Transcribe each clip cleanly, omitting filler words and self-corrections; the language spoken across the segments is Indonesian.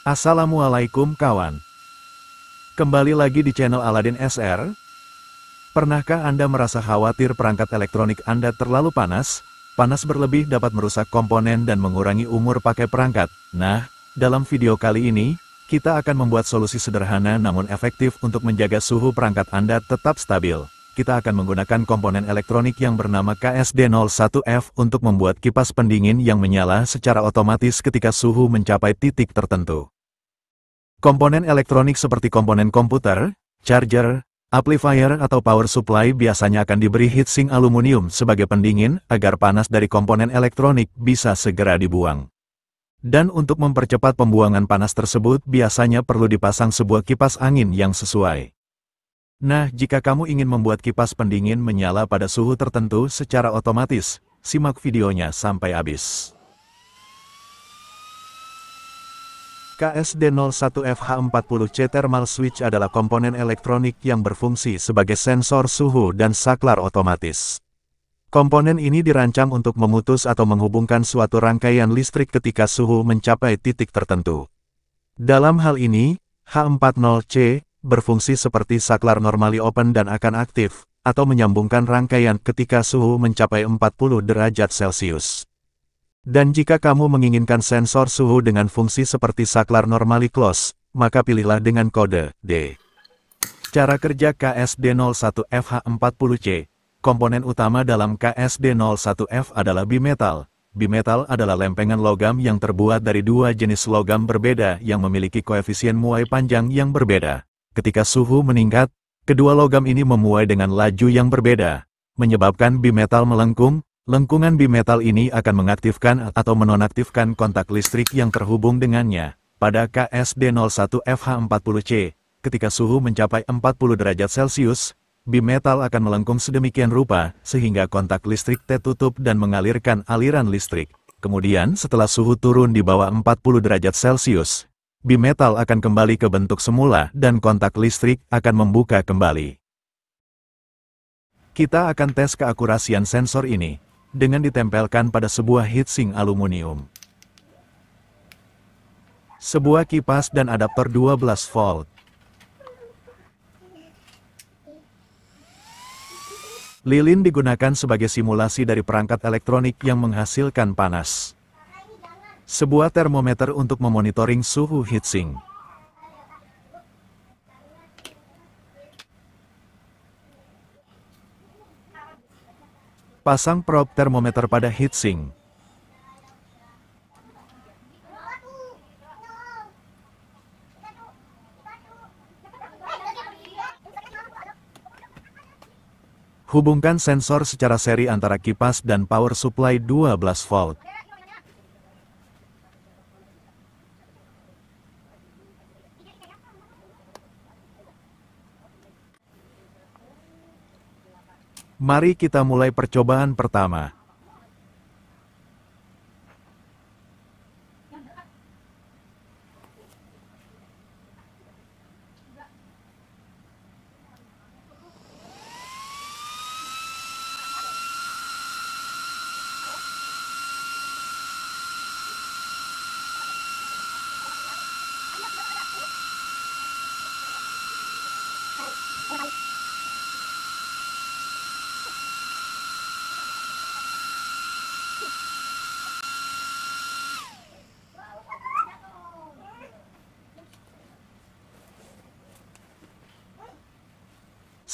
Assalamualaikum kawan. Kembali lagi di channel Aladin SR. Pernahkah Anda merasa khawatir perangkat elektronik Anda terlalu panas? Panas berlebih dapat merusak komponen dan mengurangi umur pakai perangkat. Nah, dalam video kali ini, kita akan membuat solusi sederhana namun efektif untuk menjaga suhu perangkat Anda tetap stabil. Kita akan menggunakan komponen elektronik yang bernama KSD01F untuk membuat kipas pendingin yang menyala secara otomatis ketika suhu mencapai titik tertentu. Komponen elektronik seperti komponen komputer, charger, amplifier atau power supply biasanya akan diberi heatsink aluminium sebagai pendingin agar panas dari komponen elektronik bisa segera dibuang. Dan untuk mempercepat pembuangan panas tersebut biasanya perlu dipasang sebuah kipas angin yang sesuai. Nah, jika kamu ingin membuat kipas pendingin menyala pada suhu tertentu secara otomatis, simak videonya sampai habis. KSD01FH40C Thermal Switch adalah komponen elektronik yang berfungsi sebagai sensor suhu dan saklar otomatis. Komponen ini dirancang untuk memutus atau menghubungkan suatu rangkaian listrik ketika suhu mencapai titik tertentu. Dalam hal ini, H40C berfungsi seperti saklar normally open dan akan aktif, atau menyambungkan rangkaian ketika suhu mencapai 40 derajat Celcius. Dan jika kamu menginginkan sensor suhu dengan fungsi seperti saklar normally close, maka pilihlah dengan kode D. Cara kerja KSD01FH40C. Komponen utama dalam KSD01F adalah bimetal. Bimetal adalah lempengan logam yang terbuat dari dua jenis logam berbeda yang memiliki koefisien muai panjang yang berbeda. Ketika suhu meningkat, kedua logam ini memuai dengan laju yang berbeda, menyebabkan bimetal melengkung. Lengkungan bimetal ini akan mengaktifkan atau menonaktifkan kontak listrik yang terhubung dengannya. Pada KSD01FH40C, ketika suhu mencapai 40 derajat Celcius, bimetal akan melengkung sedemikian rupa sehingga kontak listrik tertutup dan mengalirkan aliran listrik. Kemudian setelah suhu turun di bawah 40 derajat Celcius, bimetal akan kembali ke bentuk semula dan kontak listrik akan membuka kembali. Kita akan tes keakurasian sensor ini dengan ditempelkan pada sebuah heatsink aluminium. Sebuah kipas dan adaptor 12 volt. Lilin digunakan sebagai simulasi dari perangkat elektronik yang menghasilkan panas. Sebuah termometer untuk memonitoring suhu heatsink. Pasang probe termometer pada heatsink. Hubungkan sensor secara seri antara kipas dan power supply 12 volt. Mari kita mulai percobaan pertama.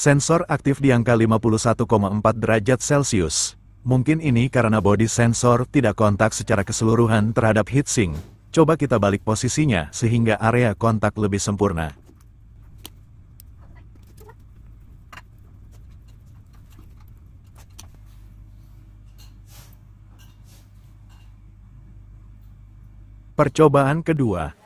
Sensor aktif di angka 51,4 derajat Celcius. Mungkin ini karena bodi sensor tidak kontak secara keseluruhan terhadap heatsink. Coba kita balik posisinya sehingga area kontak lebih sempurna. Percobaan kedua.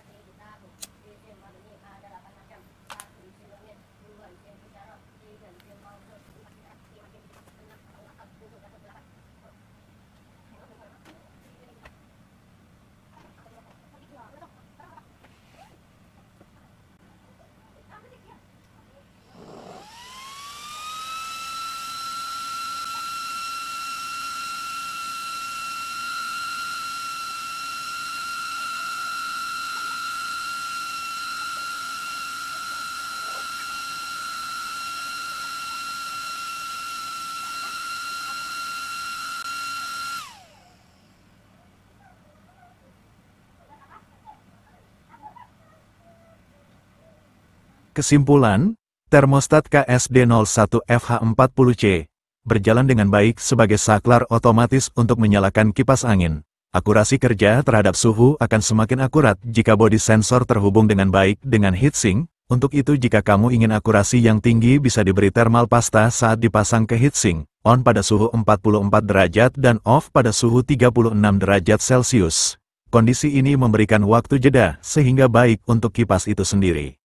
Kesimpulan, termostat KSD01FH40C berjalan dengan baik sebagai saklar otomatis untuk menyalakan kipas angin. Akurasi kerja terhadap suhu akan semakin akurat jika bodi sensor terhubung dengan baik dengan heatsink. Untuk itu jika kamu ingin akurasi yang tinggi bisa diberi thermal pasta saat dipasang ke heatsink, on pada suhu 44 derajat dan off pada suhu 36 derajat Celcius. Kondisi ini memberikan waktu jeda sehingga baik untuk kipas itu sendiri.